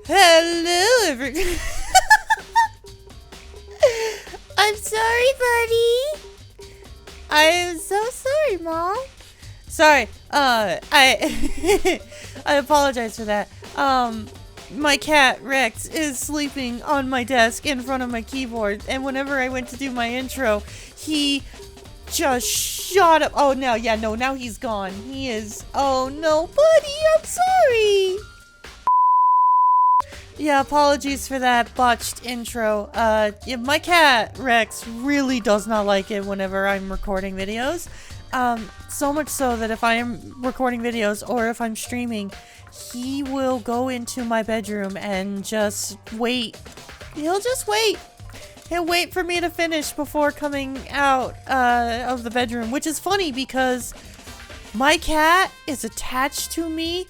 Hello, everyone. I'm sorry, buddy. I am so sorry, Mom. Sorry. I I apologize for that. My cat Rex is sleeping on my desk in front of my keyboard, and whenever I went to do my intro, he just shot up. Oh no, yeah, no, now he's gone. He is. Oh no, buddy, I'm sorry. Yeah, apologies for that botched intro. Yeah, my cat, Rex, really does not like it whenever I'm recording videos. So much so that if I am recording videos or if I'm streaming, he will go into my bedroom and just wait. He'll just wait. He'll wait for me to finish before coming out of the bedroom, which is funny because my cat is attached to me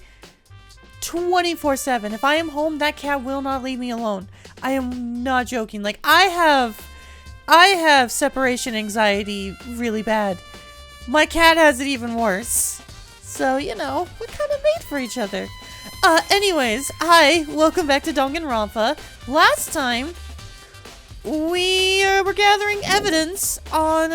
24/7. If I am home, that cat will not leave me alone. I am not joking. Like, I have separation anxiety really bad. My cat has it even worse. So, you know, we're kind of made for each other. Anyways, hi, welcome back to Danganronpa. Last time, we were gathering evidence on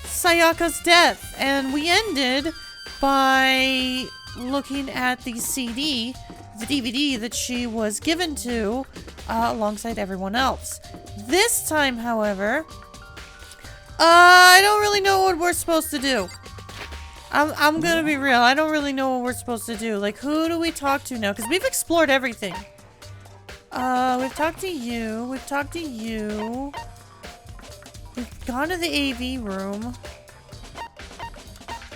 Sayaka's death, and we ended by looking at the CD, the DVD that she was given to alongside everyone else. This time, however, I don't really know what we're supposed to do. I'm gonna be real. I don't really know what we're supposed to do. Like, who do we talk to now? Because we've explored everything. We've talked to you. We've talked to you. We've gone to the AV room.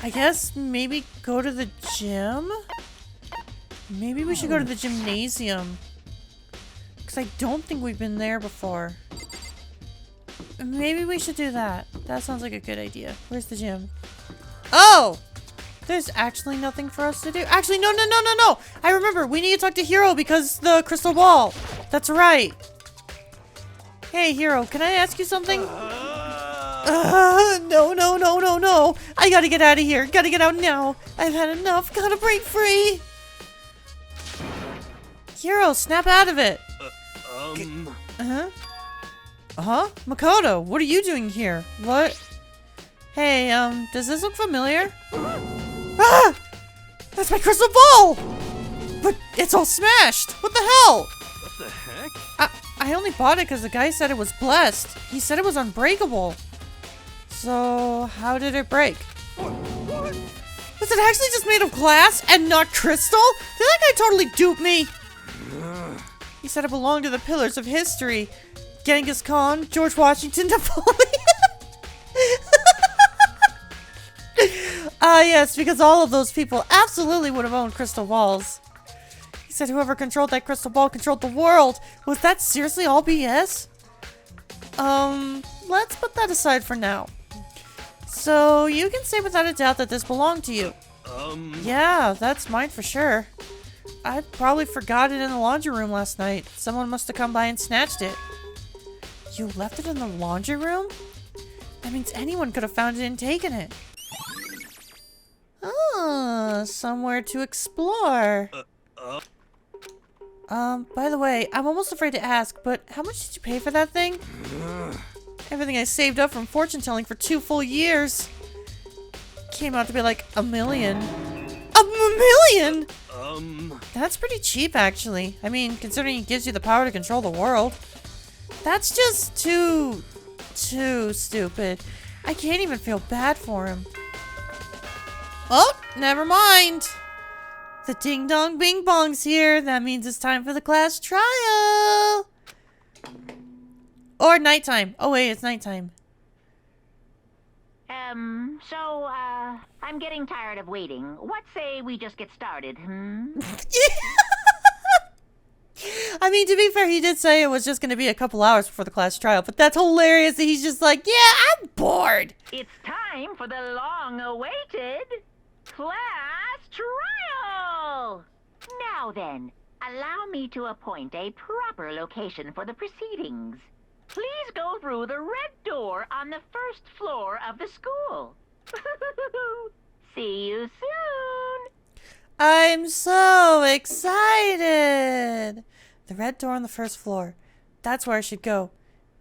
I guess maybe go to the gym? Maybe we should go to the gymnasium. Because I don't think we've been there before. Maybe we should do that. That sounds like a good idea. Where's the gym? Oh! There's actually nothing for us to do. Actually, no. I remember. We need to talk to Hiro because the crystal ball. That's right. Hey, Hiro, can I ask you something? No. I gotta get out of here. Gotta get out now. I've had enough. Gotta break free. Hiro, snap out of it. Makoto, what are you doing here? What? Hey, does this look familiar? Ah! That's my crystal ball! But it's all smashed! What the hell? What the heck? I only bought it because the guy said it was blessed. He said it was unbreakable. So, how did it break? What? Was it actually just made of glass and not crystal? Did that guy totally dupe me? He said it belonged to the pillars of history. Genghis Khan, George Washington, Napoleon. Yes, because all of those people absolutely would have owned crystal balls. He said whoever controlled that crystal ball controlled the world. Was that seriously all BS? Let's put that aside for now. So, you can say without a doubt that this belonged to you. Yeah, that's mine for sure. I probably forgot it in the laundry room last night. Someone must have come by and snatched it. You left it in the laundry room? That means anyone could have found it and taken it. Ah, somewhere to explore. By the way, I'm almost afraid to ask, but how much did you pay for that thing? Everything I saved up from fortune telling for 2 full years. Came out to be like $1 million. $1 million? That's pretty cheap, actually. I mean, considering it gives you the power to control the world. That's just too stupid. I can't even feel bad for him. Oh, never mind. The ding dong bing bong's here. That means it's time for the class trial. Or nighttime. Oh wait, it's nighttime. I'm getting tired of waiting. What say we just get started, I mean, to be fair, he did say it was just going to be a couple hours before the class trial, but that's hilarious that he's just like, yeah, I'm bored. It's time for the long-awaited class trial! Now then, allow me to appoint a proper location for the proceedings. Please go through the red door on the first floor of the school. See you soon. I'm so excited! The red door on the first floor. That's where I should go.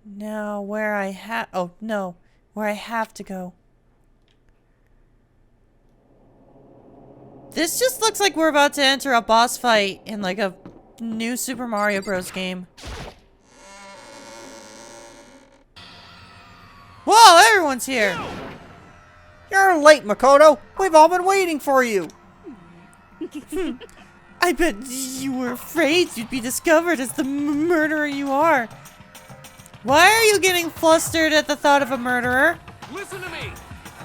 Now, where I have to go. This just looks like we're about to enter a boss fight in like a new Super Mario Bros. Game. Whoa, everyone's here! You're late, Makoto. We've all been waiting for you. I bet you were afraid you'd be discovered as the murderer you are. Why are you getting flustered at the thought of a murderer? Listen to me!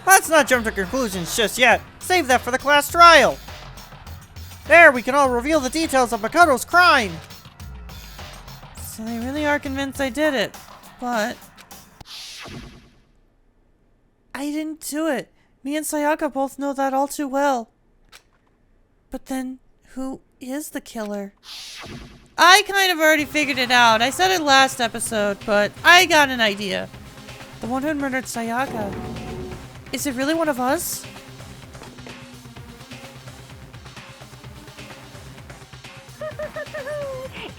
Let's not jump to conclusions just yet. Save that for the class trial. There, we can all reveal the details of Makoto's crime. So they really are convinced I did it, but I didn't do it. Me and Sayaka both know that all too well. But then, who is the killer? I kind of already figured it out. I said it last episode, but I got an idea. The one who murdered Sayaka. Is it really one of us?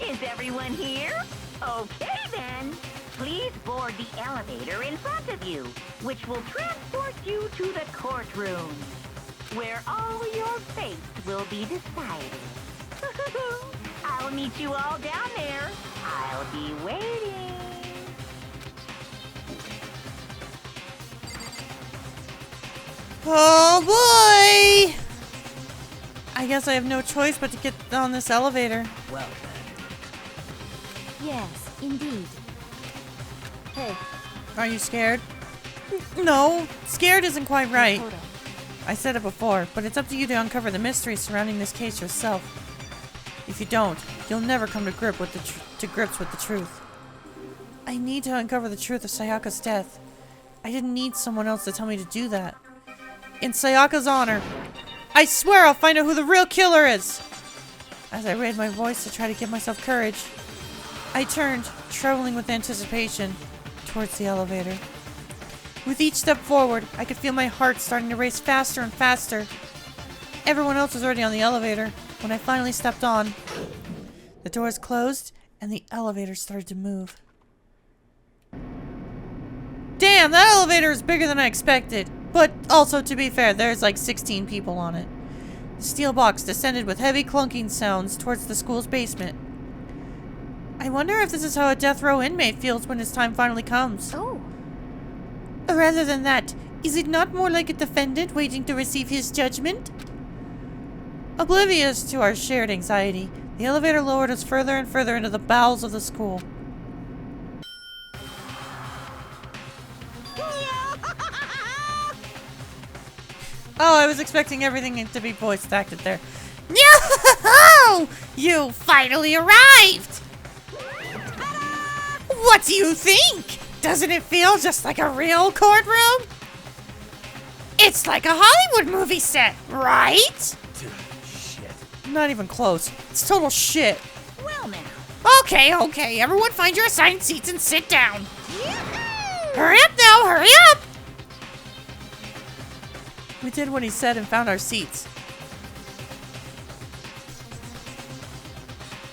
Is everyone here? Okay then. Please board the elevator in front of you, which will transport you to the courtroom, where all your fates will be decided. I'll meet you all down there. I'll be waiting. Oh boy! I guess I have no choice but to get on this elevator. Well Yes, indeed. Hey, Are you scared? No, scared isn't quite right. Makoto. I said it before, but it's up to you to uncover the mystery surrounding this case yourself. If you don't, you'll never come to grips with the truth. I need to uncover the truth of Sayaka's death. I didn't need someone else to tell me to do that. In Sayaka's honor, I swear I'll find out who the real killer is! As I raised my voice to try to give myself courage, I turned, trembling with anticipation, towards the elevator. With each step forward, I could feel my heart starting to race faster and faster. Everyone else was already on the elevator when I finally stepped on. The doors closed, and the elevator started to move. Damn, that elevator is bigger than I expected. But also, to be fair, there's like 16 people on it. The steel box descended with heavy clunking sounds towards the school's basement. I wonder if this is how a death row inmate feels when his time finally comes. Oh, Rather than that, is it not more like a defendant waiting to receive his judgment? Oblivious to our shared anxiety, the elevator lowered us further and further into the bowels of the school. Oh, I was expecting everything to be voice acted there. No! You finally arrived! What do you think? Doesn't it feel just like a real courtroom? It's like a Hollywood movie set, right? shit. Not even close. It's total shit. Well now. Okay, everyone find your assigned seats and sit down. Hurry up now, hurry up! We did what he said and found our seats.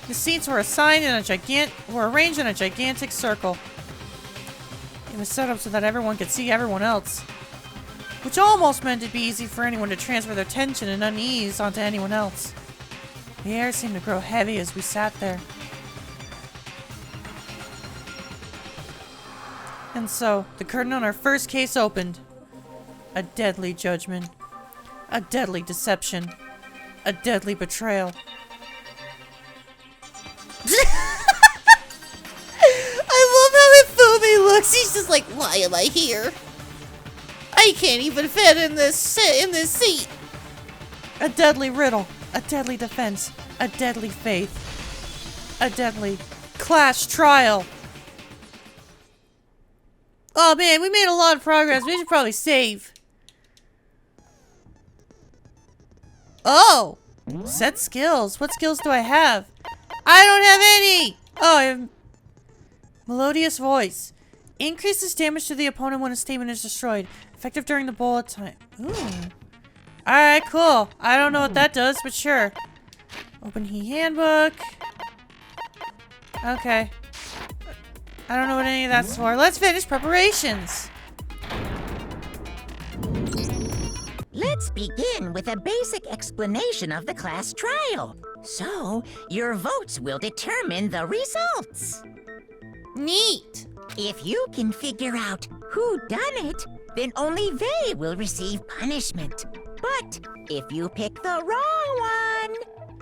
The seats were arranged in a gigantic circle. It was set up so that everyone could see everyone else, which almost meant it'd be easy for anyone to transfer their tension and unease onto anyone else. The air seemed to grow heavy as we sat there. And so, the curtain on our first case opened. A deadly judgment. A deadly deception. A deadly betrayal. I love how Hifumi looks. He's just like, why am I here? I can't even fit in this seat. A deadly riddle. A deadly defense. A deadly faith. A deadly clash trial. Oh man, we made a lot of progress. We should probably save. Oh! Set skills. What skills do I have? I don't have any! Oh, I have melodious voice. Increases damage to the opponent when a statement is destroyed. Effective during the bullet time. Ooh. Alright, cool. I don't know what that does, but sure. Open He Handbook. Okay. I don't know what any of that's for. Let's finish preparations. Let's begin with a basic explanation of the class trial. So, your votes will determine the results. Neat. If you can figure out who done it, then only they will receive punishment. But if you pick the wrong one,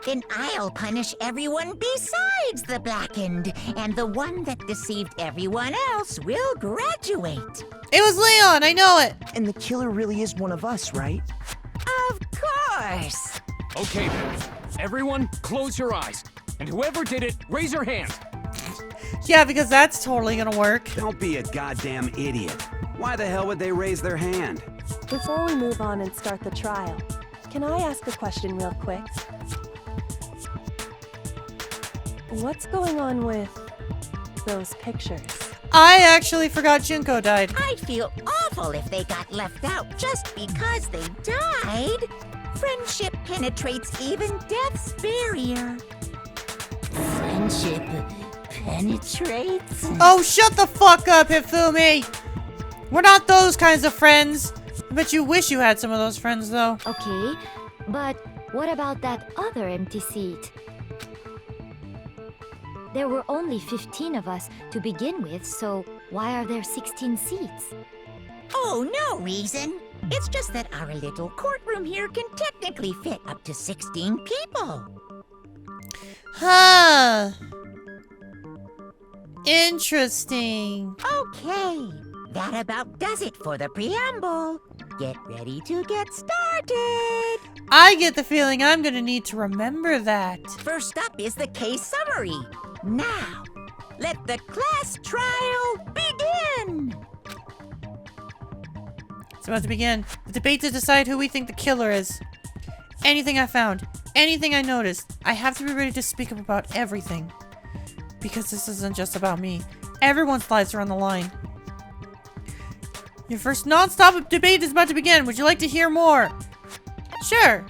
then I'll punish everyone besides the blackened, and the one that deceived everyone else will graduate. It was Leon, I know it. And the killer really is one of us, right? Of course. Okay, then. Everyone, close your eyes. And whoever did it, raise your hand. Yeah, because that's totally gonna work. Don't be a goddamn idiot. Why the hell would they raise their hand? Before we move on and start the trial, can I ask a question real quick? What's going on with those pictures? I actually forgot Junko died. I'd feel awful if they got left out just because they died. Friendship penetrates even death's barrier. Friendship penetrates? Oh, shut the fuck up, Hifumi! We're not those kinds of friends. I bet you wish you had some of those friends, though. Okay, but what about that other empty seat? There were only 15 of us to begin with, so why are there 16 seats? Oh, no reason. It's just that our little courtroom here can technically fit up to 16 people. Huh. Interesting. Okay, that about does it for the preamble. Get ready to get started. I get the feeling I'm gonna need to remember that. First up is the case summary. Now, let the class trial begin. It's about to begin. The debate to decide who we think the killer is. Anything I found, anything I noticed, I have to be ready to speak up about everything. Because this isn't just about me. Everyone's lives are on the line. Your first non-stop debate is about to begin. Would you like to hear more? Sure.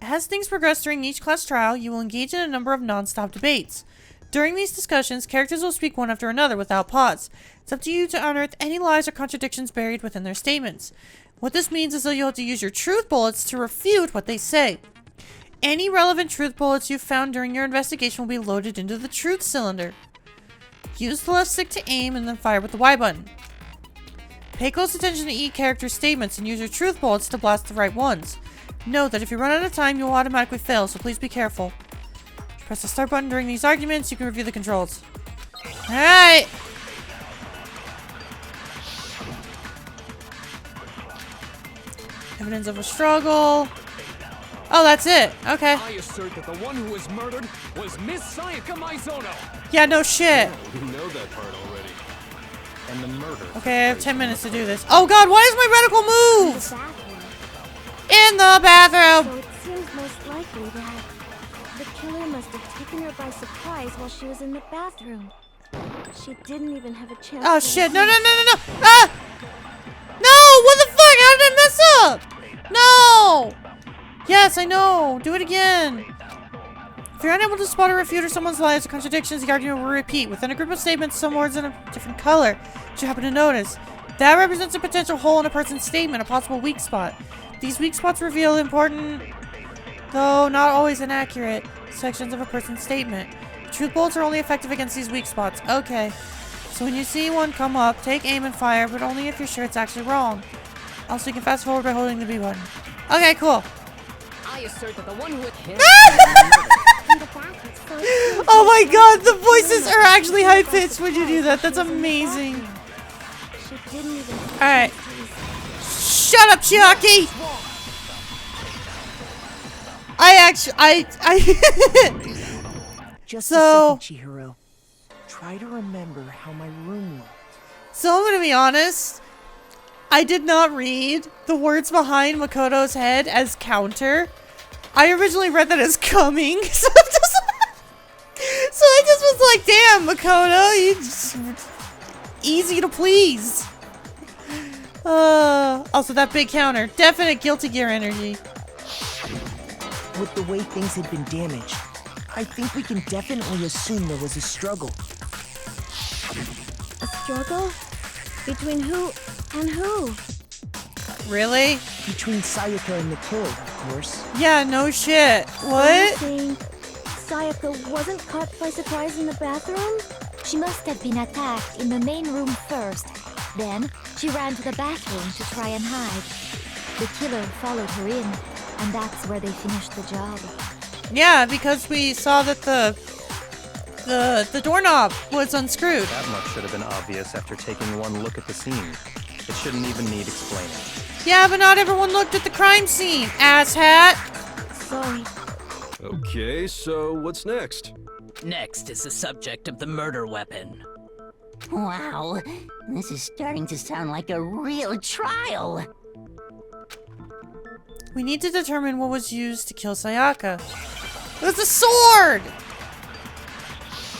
As things progress during each class trial, you will engage in a number of non-stop debates. During these discussions, characters will speak one after another without pause. It's up to you to unearth any lies or contradictions buried within their statements. What this means is that you'll have to use your truth bullets to refute what they say. Any relevant truth bullets you found during your investigation will be loaded into the truth cylinder. Use the left stick to aim and then fire with the Y button. Pay close attention to each character's statements and use your truth bullets to blast the right ones. Note that if you run out of time, you'll automatically fail, so please be careful. Press the start button during these arguments, you can review the controls. Alright! Evidence of a struggle. Oh, that's it. Okay. I assert that the one who was murdered was Miss Sayaka Maizono. Yeah, no shit. You know that part already. And the murder. Okay, I have 10 minutes to do this. Oh god, why does my reticle move? The bathroom. In the bathroom! So it seems most likely that the killer must have taken her by surprise while she was in the bathroom. She didn't even have a chance Oh to shit, no, no, no, no, no! Ah! No! What the fuck? How did I mess up? No! Yes, I know. Do it again. If you're unable to spot or refute someone's lies or contradictions, the argument will repeat. Within a group of statements, some words in a different color, which you happen to notice. That represents a potential hole in a person's statement, a possible weak spot. These weak spots reveal important, though not always inaccurate, sections of a person's statement. Truth bullets are only effective against these weak spots. Okay. So when you see one come up, take aim and fire, but only if you're sure it's actually wrong. Also, you can fast forward by holding the B button. Okay, cool. I assert that the one who hit Oh my god, the voices are actually high-pitched when you do that. That's amazing. She didn't even Alright. Shut up, Chiaki! Just So- a second, Chihiro. Try to remember how my room looked. So I'm gonna be honest. I did not read the words behind Makoto's head as counter. I originally read that as coming. So I just was like, damn, Makoto, you just easy to please. Also that big counter. Definite Guilty Gear energy. With the way things had been damaged, I think we can definitely assume there was a struggle. A struggle? Between who and who? Really? Between Sayaka and the killer, of course. Yeah, no shit. Are you What? saying Sayaka wasn't caught by surprise in the bathroom? She must have been attacked in the main room first. Then, she ran to the bathroom to try and hide. The killer followed her in, and that's where they finished the job. Yeah, because we saw that the doorknob was unscrewed. That much should have been obvious after taking one look at the scene. It shouldn't even need explaining. Yeah, but not everyone looked at the crime scene, asshat. Sorry. Okay, so what's next? Next is the subject of the murder weapon. Wow, this is starting to sound like a real trial. We need to determine what was used to kill Sayaka. It was a sword!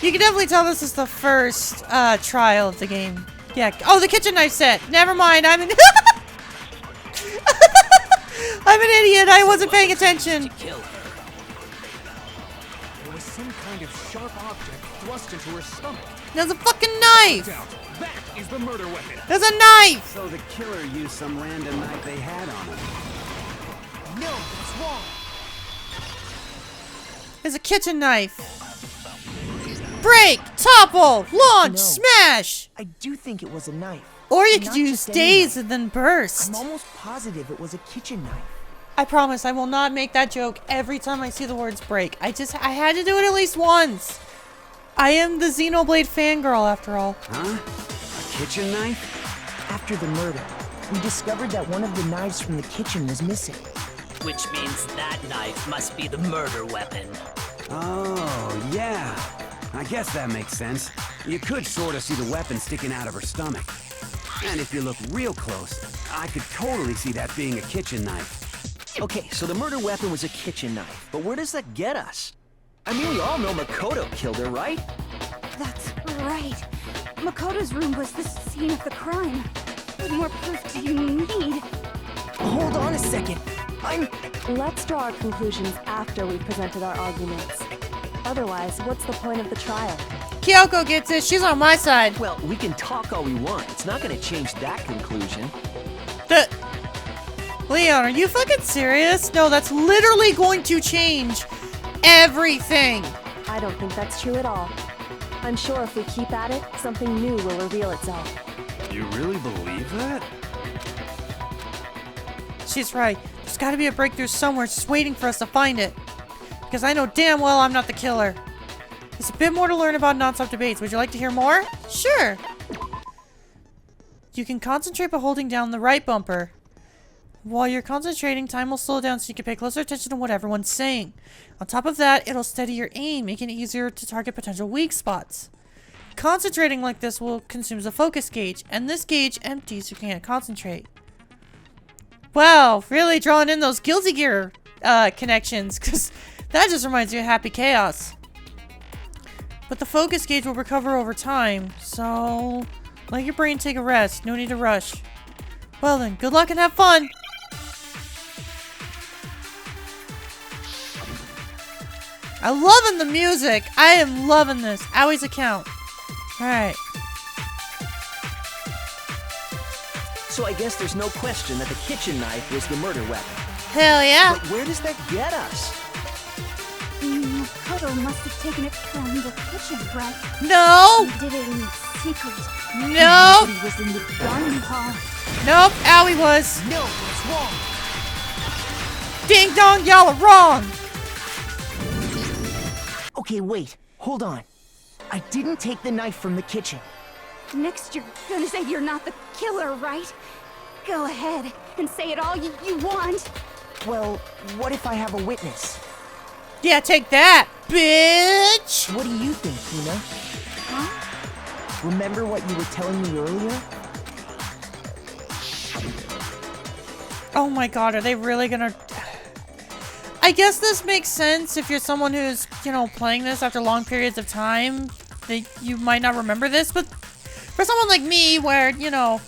You can definitely tell this is the first trial of the game. Yeah. Oh, the kitchen knife set. Never mind. I'm an I'm an idiot. I wasn't paying attention. To kill her. There was some kind of sharp object thrust into her stomach. There's a fucking knife. That is the murder weapon. There's a knife. So the killer used some random knife they had on him. No, that's wrong. There's a kitchen knife. Break, topple, launch, No. smash. I do think it was a knife. Or you could Not use just any daze knife. and then burst. I'm almost positive it was a kitchen knife. I promise I will not make that joke every time I see the words break. I had to do it at least once. I am the Xenoblade fangirl after all. Huh? A kitchen knife? After the murder, we discovered that one of the knives from the kitchen was missing. Which means that knife must be the murder weapon. Oh, yeah. I guess that makes sense. You could sort of see the weapon sticking out of her stomach. And if you look real close, I could totally see that being a kitchen knife. Okay, so the murder weapon was a kitchen knife, but where does that get us? I mean, we all know Makoto killed her, right? That's right. Makoto's room was the scene of the crime. What more proof do you need? Hold on a second. Let's draw our conclusions after we've presented our arguments. Otherwise, what's the point of the trial? Kyoko gets it. She's on my side. Well, we can talk all we want. It's not gonna change that conclusion. Leon, are you fucking serious? No, that's literally going to change everything. I don't think that's true at all. I'm sure if we keep at it, something new will reveal itself. You really believe that? She's right. There's got to be a breakthrough somewhere just waiting for us to find it. Because I know damn well I'm not the killer. There's a bit more to learn about non-stop debates. Would you like to hear more? Sure. You can concentrate by holding down the right bumper. While you're concentrating, time will slow down so you can pay closer attention to what everyone's saying. On top of that, it'll steady your aim, making it easier to target potential weak spots. Concentrating like this will consume the focus gauge, and this gauge empties so you can't concentrate. Wow, really drawing in those Guilty Gear connections, because that just reminds me of Happy Chaos. But the focus gauge will recover over time, so let your brain take a rest. No need to rush. Well then, good luck and have fun! I'm loving the music! I am loving this. Awie's account. Alright. So I guess there's no question that the kitchen knife was the murder weapon. Hell yeah! But where does that get us? Makoto must have taken it from the kitchen, right? No! He did it in secret. No! He was in the dining hall. Nope, Owie was. No, it's wrong. Ding dong, y'all are wrong! Okay, wait. Hold on. I didn't take the knife from the kitchen. Next, you're gonna say you're not the killer, right? Go ahead and say it all you want. Well, what if I have a witness? Yeah, take that, bitch! What do you think, Tina? Huh? Remember what you were telling me earlier? Oh my god, are they really gonna... I guess this makes sense if you're someone who's, you know, playing this after long periods of time. You might not remember this, but for someone like me where, you know,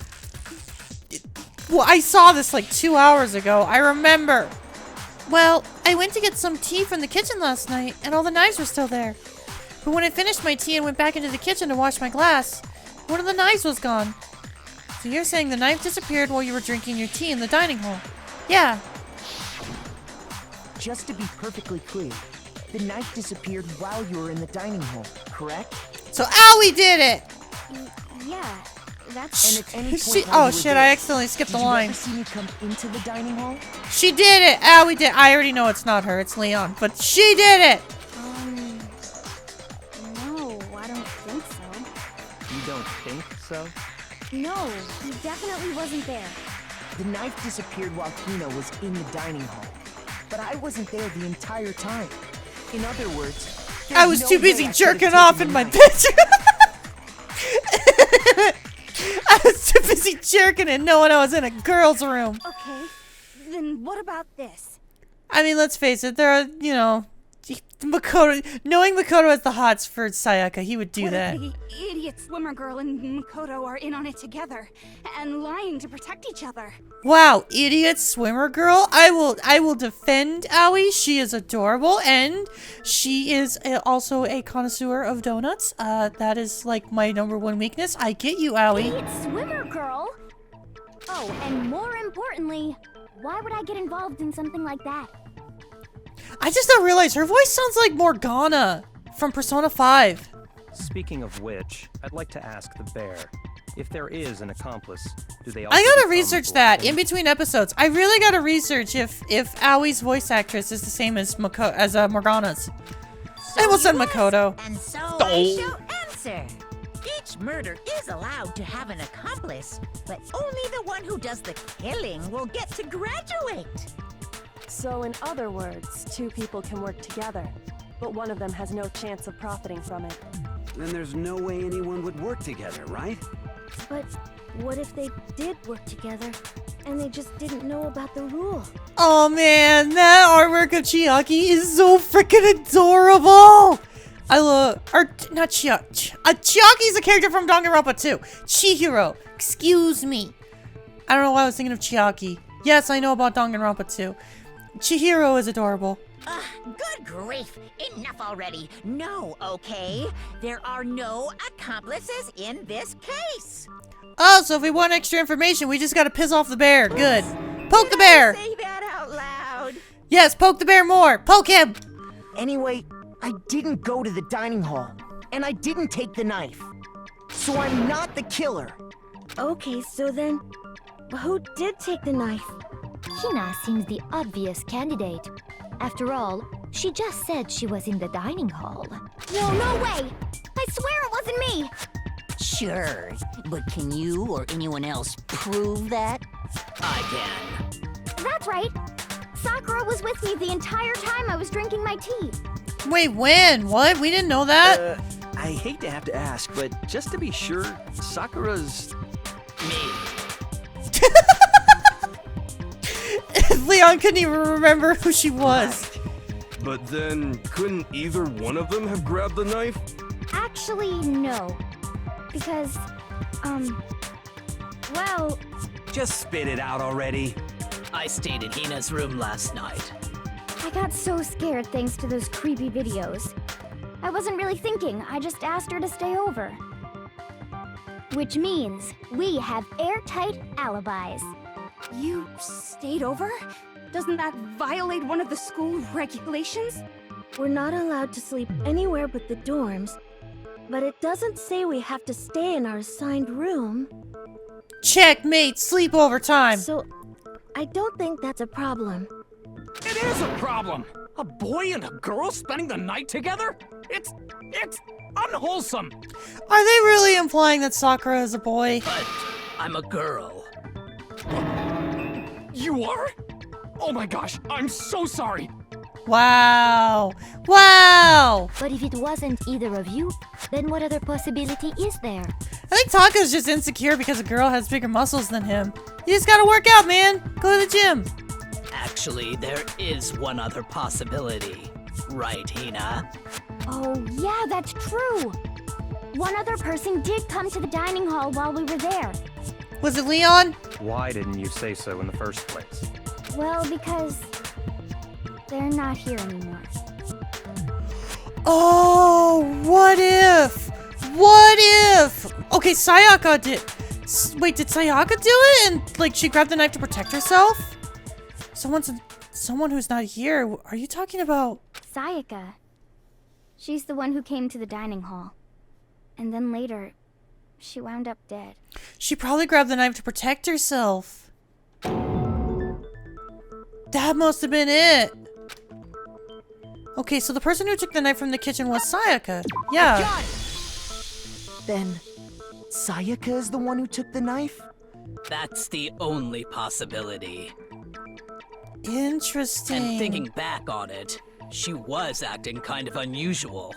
Well, I saw this like 2 hours ago. I remember. Well, I went to get some tea from the kitchen last night, and all the knives were still there. But when I finished my tea and went back into the kitchen to wash my glass, one of the knives was gone. So you're saying the knife disappeared while you were drinking your tea in the dining hall? Yeah. Just to be perfectly clear, the knife disappeared while you were in the dining hall, correct? So Owie did it! Yeah, that's... And at any point while Oh you were shit, there, I accidentally skipped the line. Did you ever see me come into the dining hall? She did it! Owie did. I already know it's not her, it's Leon. But she did it! No, I don't think so. You don't think so? No, he definitely wasn't there. The knife disappeared while Hina was in the dining hall. But I wasn't there the entire time. In other words, I was no too way busy I could've jerking taken off the in my knife. bedroom. I was too busy jerking and knowing I was in a girl's room. Okay, then what about this? I mean, let's face it, there are, you know, Makoto, knowing Makoto has the hots for Sayaka, he would do What that. if the idiot swimmer girl and Makoto are in on it together and lying to protect each other? Wow, idiot swimmer girl. I will defend Aoi. She is adorable, and she is also a connoisseur of donuts. That is like my #1 weakness. I get you, Aoi. Idiot swimmer girl? Oh, and more importantly, why would I get involved in something like that? I just don't realize her voice sounds like Morgana from Persona 5. Speaking of which, I'd like to ask the bear, if there is an accomplice, do they also I gotta become research that in between episodes. I really gotta research if Aoi's voice actress is the same as Morgana's. I will send Makoto. And so I shall answer. Each murder is allowed to have an accomplice, but only the one who does the killing will get to graduate. So in other words, two people can work together, but one of them has no chance of profiting from it. Then there's no way anyone would work together, right? But what if they did work together and they just didn't know about the rule? Oh man, that artwork of Chiaki is so freaking adorable! I love, or not Chiaki. Chiaki's a character from Danganronpa too. Chihiro, excuse me. I don't know why I was thinking of Chiaki. Yes, I know about Danganronpa too. Chihiro is adorable. Good grief! Enough already. No, okay? There are no accomplices in this case. Oh, so if we want extra information, we just gotta piss off the bear. Good. Poke the bear! Say that out loud. Yes, poke the bear more. Poke him! Anyway, I didn't go to the dining hall, and I didn't take the knife. So I'm not the killer. Okay, so then, who did take the knife? Hina seems the obvious candidate. After all, she just said she was in the dining hall. No way! I swear it wasn't me! Sure, but can you or anyone else prove that? I can. That's right! Sakura was with me the entire time I was drinking my tea. Wait, when? What? We didn't know that? I hate to have to ask, but just to be sure, Sakura's... Me. Leon couldn't even remember who she was. But then, couldn't either one of them have grabbed the knife? Actually, no. Because, well... Just spit it out already. I stayed in Hina's room last night. I got so scared thanks to those creepy videos. I wasn't really thinking, I just asked her to stay over. Which means we have airtight alibis. You stayed over? Doesn't that violate one of the school regulations? We're not allowed to sleep anywhere but the dorms, but it doesn't say we have to stay in our assigned room. Checkmate, sleepover time. So, I don't think that's a problem. It is a problem! A boy and a girl spending the night together? It's unwholesome! Are they really implying that Sakura is a boy? But I'm a girl. You are? Oh my gosh, I'm so sorry! Wow. Wow! But if it wasn't either of you, then what other possibility is there? I think Taka's just insecure because a girl has bigger muscles than him. You just gotta work out, man. Go to the gym. Actually, there is one other possibility. Right, Hina? Oh, yeah, that's true. One other person did come to the dining hall while we were there. Was it Leon? Why didn't you say so in the first place? Well, because they're not here anymore. Oh, what if? What if? Okay, Sayaka did. Wait, did Sayaka do it? And like she grabbed the knife to protect herself? Someone who's not here. Are you talking about? Sayaka. She's the one who came to the dining hall. And then later, she wound up dead. She probably grabbed the knife to protect herself. That must have been it. Okay, so the person who took the knife from the kitchen was Sayaka. Yeah. Then, Sayaka is the one who took the knife? That's the only possibility. Interesting. And thinking back on it, she was acting kind of unusual.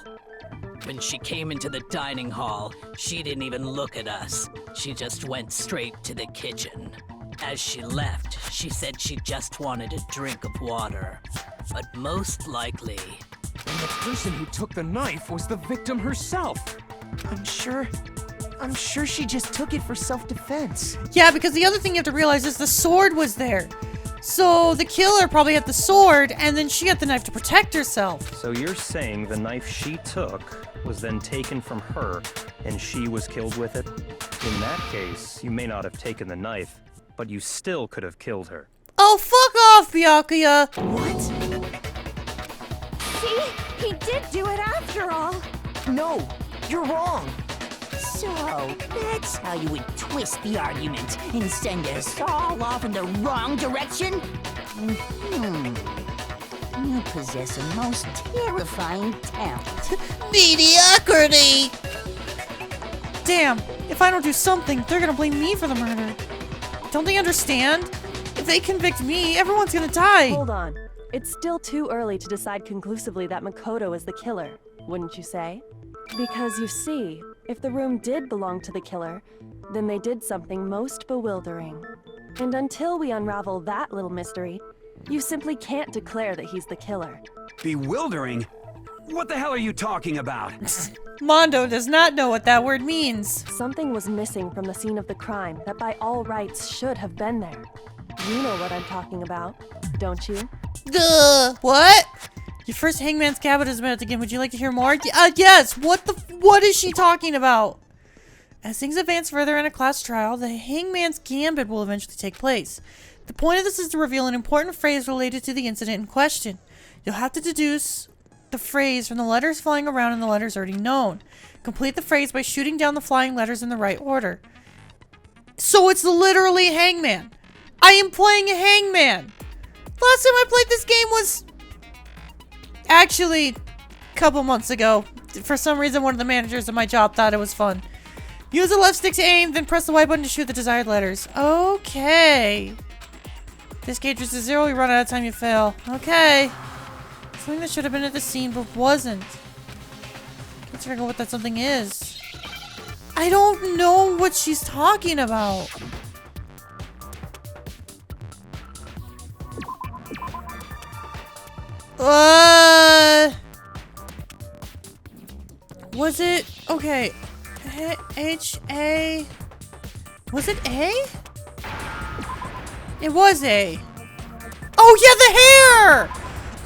When she came into the dining hall, she didn't even look at us. She just went straight to the kitchen. As she left, she said she just wanted a drink of water. But most likely... And the person who took the knife was the victim herself. I'm sure she just took it for self-defense. Yeah, because the other thing you have to realize is the sword was there. So the killer probably had the sword, and then she had the knife to protect herself. So you're saying the knife she took was then taken from her, and she was killed with it? In that case, you may not have taken the knife, but you still could have killed her. Oh, fuck off, Byakuya! What? See? He did do it after all! No, you're wrong! So, that's how you would twist the argument and send us all off in the wrong direction? You possess a most terrifying talent. Mediocrity! Damn, if I don't do something, they're gonna blame me for the murder. Don't they understand? If they convict me, everyone's gonna die. Hold on. It's still too early to decide conclusively that Makoto is the killer, wouldn't you say? Because you see, if the room did belong to the killer, then they did something most bewildering. And until we unravel that little mystery, you simply can't declare that he's the killer. Bewildering? What the hell are you talking about? Mondo does not know what that word means. Something was missing from the scene of the crime that by all rights should have been there. You know what I'm talking about, don't you? Duh! What? Your first Hangman's Gambit is about to begin. Would you like to hear more? Yes! What is she talking about? As things advance further in a class trial, the Hangman's Gambit will eventually take place. The point of this is to reveal an important phrase related to the incident in question. You'll have to deduce the phrase from the letters flying around and the letters already known. Complete the phrase by shooting down the flying letters in the right order. So it's literally Hangman. I am playing a Hangman. Last time I played this game was actually a couple months ago. For some reason, one of the managers at my job thought it was fun. Use the left stick to aim, then press the Y button to shoot the desired letters. Okay. This gauge is to 0, you run out of time, you fail. Okay. Something that should have been at the scene, but wasn't. Can't figure out what that something is. I don't know what she's talking about. Was it? Okay. H-A... Was it A? It was A. Oh, yeah, the hair!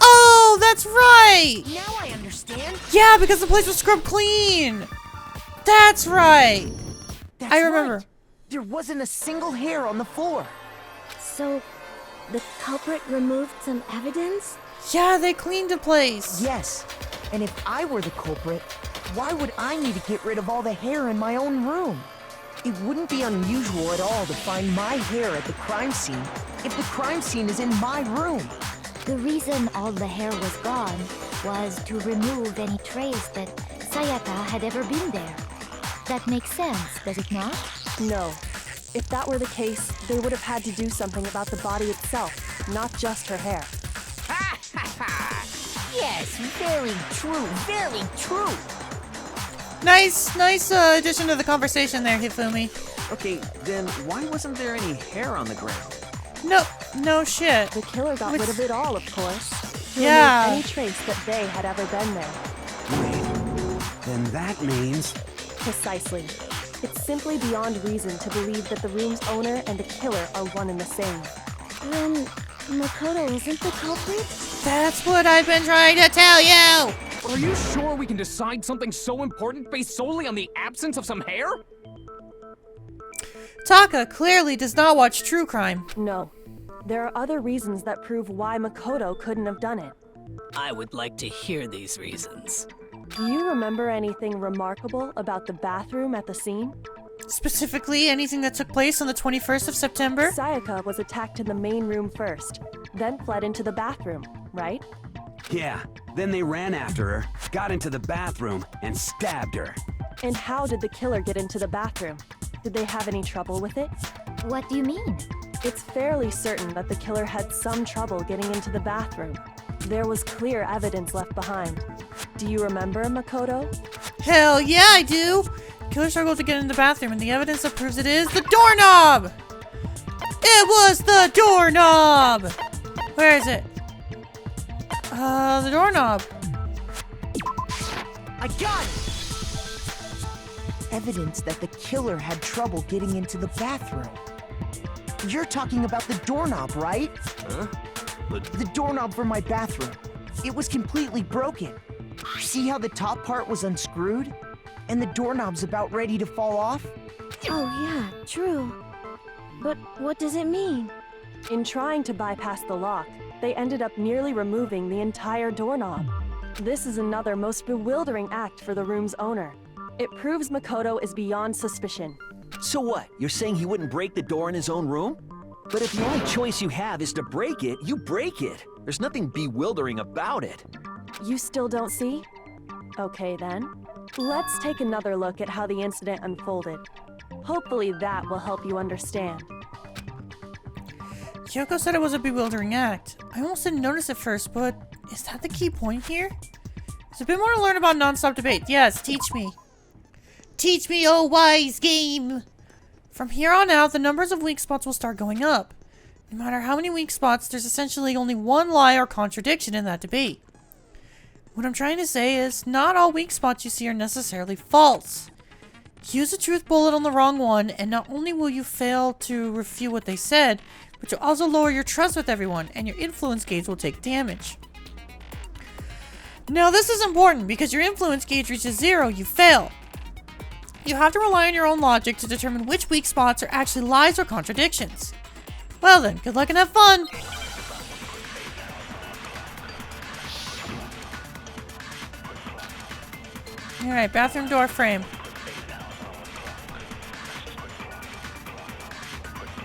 Oh, that's right! Now I understand. Yeah, because the place was scrubbed clean! That's right! I remember. Right. There wasn't a single hair on the floor. So, the culprit removed some evidence? Yeah, they cleaned the place. Yes. And if I were the culprit, why would I need to get rid of all the hair in my own room? It wouldn't be unusual at all to find my hair at the crime scene if the crime scene is in my room. The reason all the hair was gone was to remove any trace that Sayaka had ever been there. That makes sense, does it not? No. If that were the case, they would have had to do something about the body itself, not just her hair. Ha ha ha! Yes, very true, very true. Nice addition to the conversation there, Hifumi. Okay, then why wasn't there any hair on the ground? No shit. The killer got rid of it all, of course. He Yeah. removed any trace that they had ever been there. Wait, then that means... Precisely. It's simply beyond reason to believe that the room's owner and the killer are one and the same. Then Makoto isn't the culprit? That's what I've been trying to tell you! Are you sure we can decide something so important based solely on the absence of some hair? Taka clearly does not watch true crime. No. There are other reasons that prove why Makoto couldn't have done it. I would like to hear these reasons. Do you remember anything remarkable about the bathroom at the scene? Specifically, anything that took place on the 21st of September? Sayaka was attacked in the main room first, then fled into the bathroom, right? Yeah, then they ran after her, got into the bathroom, and stabbed her. And how did the killer get into the bathroom? Did they have any trouble with it? What do you mean? It's fairly certain that the killer had some trouble getting into the bathroom. There was clear evidence left behind. Do you remember, Makoto? Hell yeah, I do! Killer struggled to get in the bathroom, and the evidence that proves it is the doorknob! It was the doorknob! Where is it? The doorknob. I got it! Evidence that the killer had trouble getting into the bathroom. You're talking about the doorknob, right? Huh? The doorknob for my bathroom. It was completely broken. See how the top part was unscrewed? And the doorknob's about ready to fall off? Oh yeah, true. But what does it mean? In trying to bypass the lock, they ended up nearly removing the entire doorknob. This is another most bewildering act for the room's owner. It proves Makoto is beyond suspicion. So what? You're saying he wouldn't break the door in his own room? But if the only choice you have is to break it, you break it. There's nothing bewildering about it. You still don't see? Okay then. Let's take another look at how the incident unfolded. Hopefully that will help you understand. Kyoko said it was a bewildering act. I almost didn't notice at first, but is that the key point here? There's a bit more to learn about non-stop debate. Yes, teach me. Teach me, oh wise game! From here on out, the numbers of weak spots will start going up. No matter how many weak spots, there's essentially only one lie or contradiction in that debate. What I'm trying to say is, not all weak spots you see are necessarily false. Use a truth bullet on the wrong one, and not only will you fail to refute what they said, but you'll also lower your trust with everyone, and your influence gauge will take damage. Now this is important, because your influence gauge reaches 0, you fail. You have to rely on your own logic to determine which weak spots are actually lies or contradictions. Well then, good luck and have fun! Alright, bathroom door frame.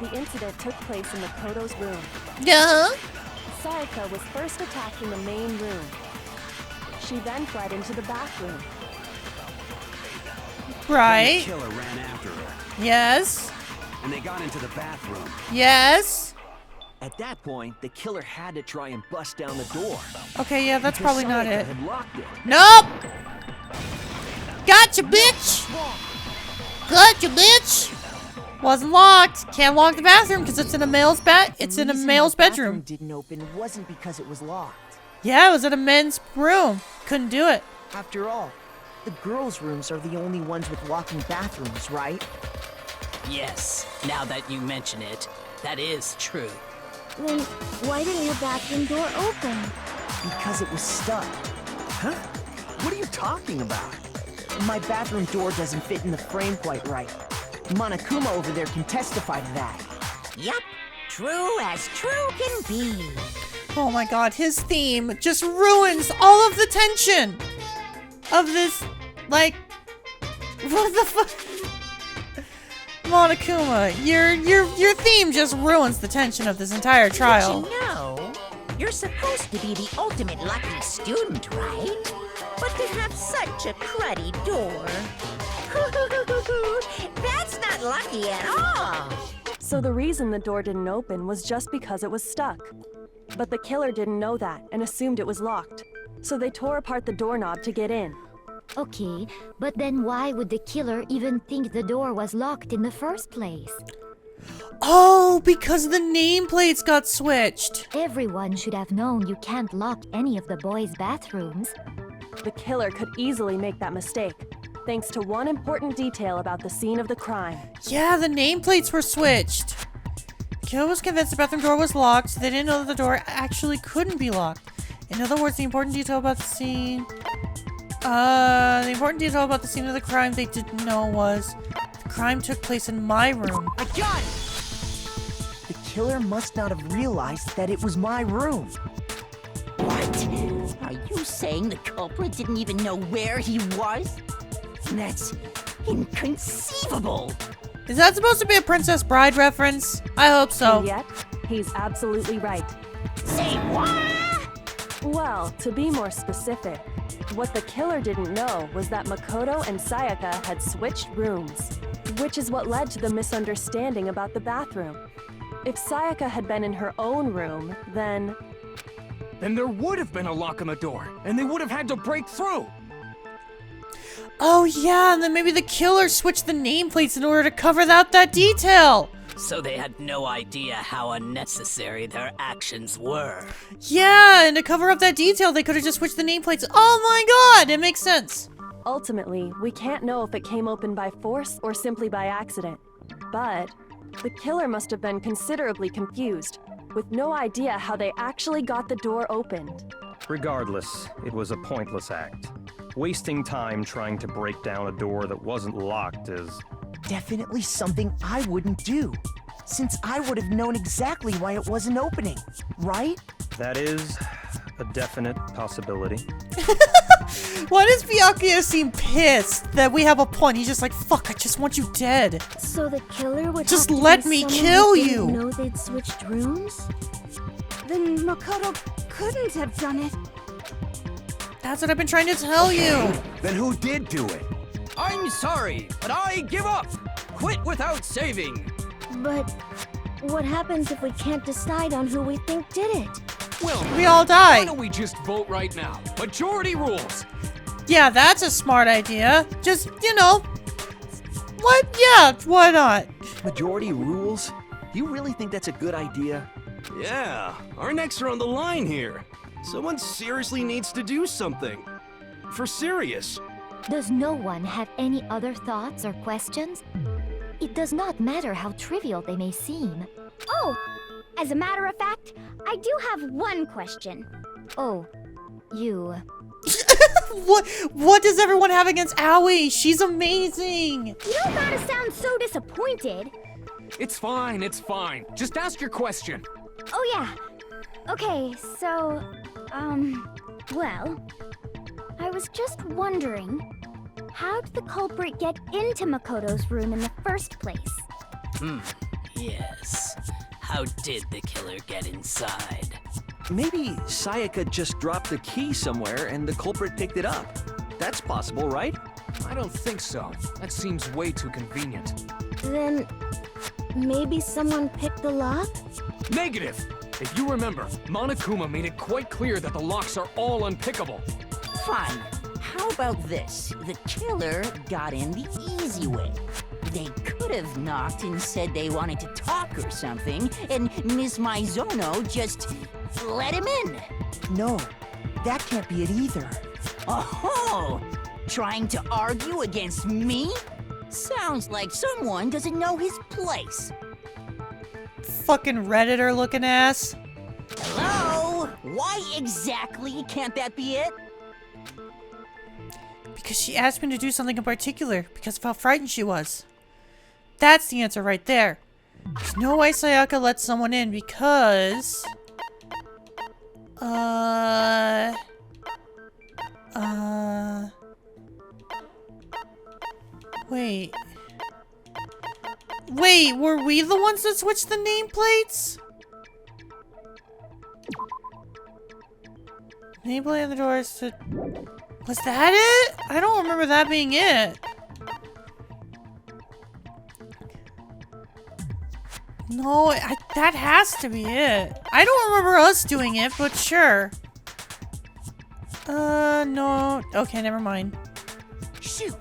The incident took place in Makoto's room. Yeah? Sayaka was first attacked in the main room. She then fled into the bathroom. Right. The killer ran after her. Yes. And they got into the bathroom. Yes. At that point, the killer had to try and bust down the door. Okay, yeah, that's probably not Sayaka it. had locked it. Nope! Gotcha, bitch! Gotcha, bitch! Wasn't locked. Can't lock the bathroom because it's in a male's bed. It's in a male's bedroom. Didn't open wasn't because it was locked. Yeah, it was in a men's room. Couldn't do it. After all, the girls' rooms are the only ones with locking bathrooms, right? Yes, now that you mention it, that is true. Then why didn't your bathroom door open? Because it was stuck. Huh? What are you talking about? My bathroom door doesn't fit in the frame quite right. Monokuma over there can testify to that. Yup, true as true can be. Oh my god, his theme just ruins all of the tension of this, like, what the fuck? Monokuma, your theme just ruins the tension of this entire trial. But you know, you're supposed to be the ultimate lucky student, right? But to have such a cruddy door. That's not lucky at all. So the reason the door didn't open was just because it was stuck. But the killer didn't know that and assumed it was locked. So they tore apart the doorknob to get in. Okay, but then why would the killer even think the door was locked in the first place? Oh, because the nameplates got switched. Everyone should have known you can't lock any of the boys' bathrooms. The killer could easily make that mistake. thanks to one important detail about the scene of the crime. Yeah, the nameplates were switched. Killer was convinced the bathroom door was locked, so they didn't know that the door actually couldn't be locked. In other words, the important detail about the scene... the important detail about the scene of the crime they didn't know was... The crime took place in my room. I got it! The killer must not have realized that it was my room. What? Are you saying the culprit didn't even know where he was? That's inconceivable. Is that supposed to be a Princess Bride reference? I hope so. And yet, he's absolutely right. Say what? Well, to be more specific, what the killer didn't know was that Makoto and Sayaka had switched rooms, which is what led to the misunderstanding about the bathroom. If Sayaka had been in her own room, then there would have been a lock on the door, and they would have had to break through. Oh yeah, and then maybe the killer switched the nameplates in order to cover out that detail. So they had no idea how unnecessary their actions were. Yeah, and to cover up that detail, they could have just switched the nameplates. Oh my god, it makes sense. Ultimately, we can't know if it came open by force or simply by accident. But the killer must have been considerably confused, with no idea how they actually got the door opened. Regardless, it was a pointless act. Wasting time trying to break down a door that wasn't locked is... Definitely something I wouldn't do, since I would have known exactly why it wasn't opening, right? That is a definite possibility. Why does Byakuya seem pissed that we have a point? He's just like, fuck, I just want you dead. So the killer would just have to let be me someone kill who you. didn't know they'd switched rooms? Then Makoto couldn't have done it. That's what I've been trying to tell you. Then who did do it? I'm sorry, but I give up. Quit without saving. But what happens if we can't decide on who we think did it? Well, we all die. Why don't we just vote right now? Majority rules. Yeah, that's a smart idea. Just, you know, what? Yeah, why not? Majority rules? You really think that's a good idea? Yeah, our necks are on the line here. Someone seriously needs to do something. For serious. Does no one have any other thoughts or questions? It does not matter how trivial they may seem. Oh, as a matter of fact, I do have one question. Oh, you... What does everyone have against Aoi? She's amazing! You don't gotta sound so disappointed. It's fine, it's fine. Just ask your question. Oh yeah. Okay, so, well, I was just wondering, how did the culprit get into Makoto's room in the first place? Yes. How did the killer get inside? Maybe Sayaka just dropped the key somewhere and the culprit picked it up. That's possible, right? I don't think so. That seems way too convenient. Then, maybe someone picked the lock? Negative! If you remember, Monokuma made it quite clear that the locks are all unpickable. Fine. How about this? The killer got in the easy way. They could have knocked and said they wanted to talk or something, and Miss Maizono just let him in. No, that can't be it either. Oh, trying to argue against me? Sounds like someone doesn't know his place. Fucking Redditor looking ass. Hello? Why exactly can't that be it? Because she asked me to do something in particular, because of how frightened she was. That's the answer right there. There's no way Sayaka let someone in because... Wait. Wait, were we the ones that switched the nameplates? Nameplate on the doors to... Was that it? I don't remember that being it. No, that has to be it. I don't remember us doing it, but sure. No. Okay, never mind. Shoot.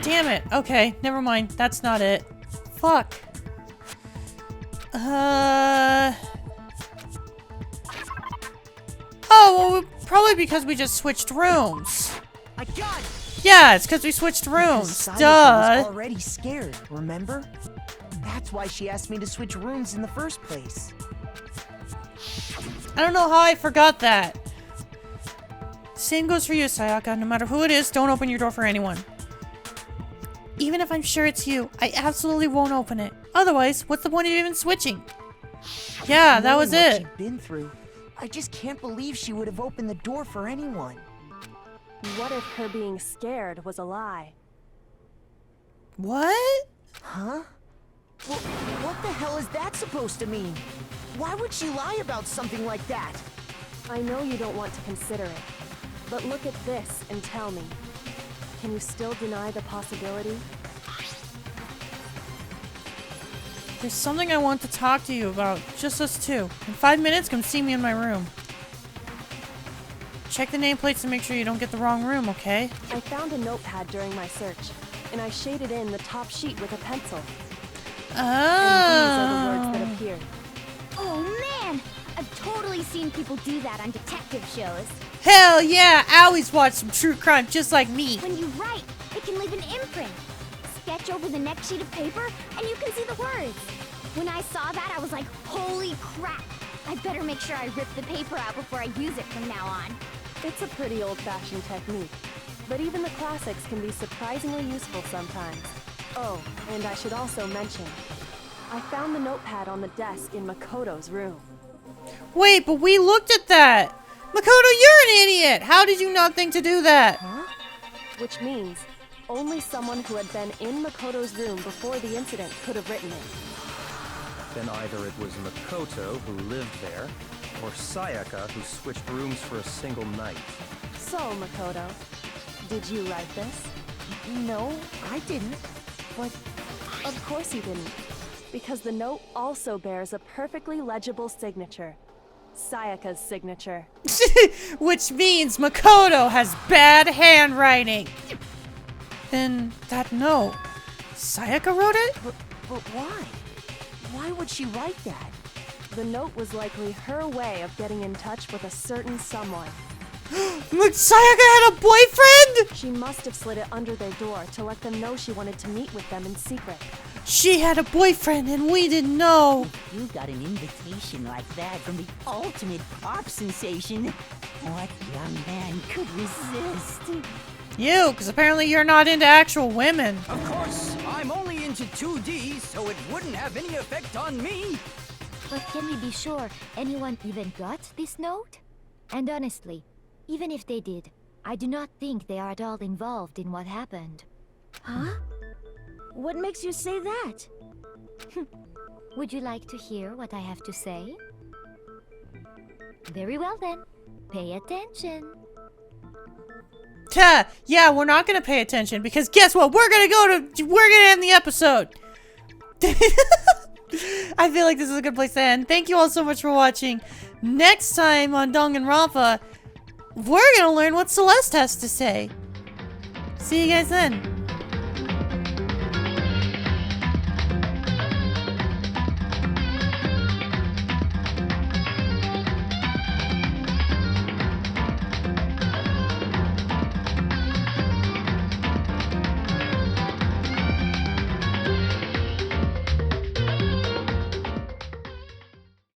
Damn it. Okay, never mind. That's not it. Fuck. Oh, well, probably because we just switched rooms. I got it! Yeah, it's because we switched rooms. Sayaka Duh. was already scared, remember? That's why she asked me to switch rooms in the first place. I don't know how I forgot that. Same goes for you, Sayaka. No matter who it is, don't open your door for anyone. Even if I'm sure it's you, I absolutely won't open it. Otherwise, what's the point of even switching? Yeah, that was Knowing what it. she'd been through, I just can't believe she would have opened the door for anyone. What if her being scared was a lie? What? Huh? Well, what the hell is that supposed to mean? Why would she lie about something like that? I know you don't want to consider it, but look at this and tell me. Can you still deny the possibility? There's something I want to talk to you about. Just us two. In 5 minutes, come see me in my room. Check the nameplates to make sure you don't get the wrong room, okay? I found a notepad during my search, and I shaded in the top sheet with a pencil. Oh. And these are the words that appeared. Oh man! I've totally seen people do that on detective shows. Hell yeah! I always watch some true crime just like me. When you write, it can leave an imprint. Sketch over the next sheet of paper, and you can see the words. When I saw that, I was like, holy crap! I better make sure I rip the paper out before I use it from now on. It's a pretty old-fashioned technique, but even the classics can be surprisingly useful sometimes. Oh, and I should also mention, I found the notepad on the desk in Makoto's room. Wait, but we looked at that! Makoto, you're an idiot! How did you not think to do that? Huh? Which means, only someone who had been in Makoto's room before the incident could have written it. Then either it was Makoto who lived there, or Sayaka who switched rooms for a single night. So, Makoto, did you write this? No, I didn't. But of course you didn't, because the note also bears a perfectly legible signature. Sayaka's signature. Which means Makoto has bad handwriting. Then that note, Sayaka wrote it? But why? Why would she write that? The note was likely her way of getting in touch with a certain someone. Sayaka had a boyfriend? She must have slid it under their door to let them know she wanted to meet with them in secret. She had a boyfriend and we didn't know. You got an invitation like that from the ultimate pop sensation. What young man could resist? You, because apparently you're not into actual women. Of course, I'm only into 2D, so it wouldn't have any effect on me. But can we be sure anyone even got this note? And honestly, even if they did, I do not think they are at all involved in what happened. Huh? What makes you say that? Would you like to hear what I have to say? Very well then. Pay attention. Yeah, we're not gonna pay attention because guess what? We're gonna end the episode. I feel like this is a good place to end. Thank you all so much for watching. Next time on Danganronpa, we're gonna learn what Celeste has to say. See you guys then.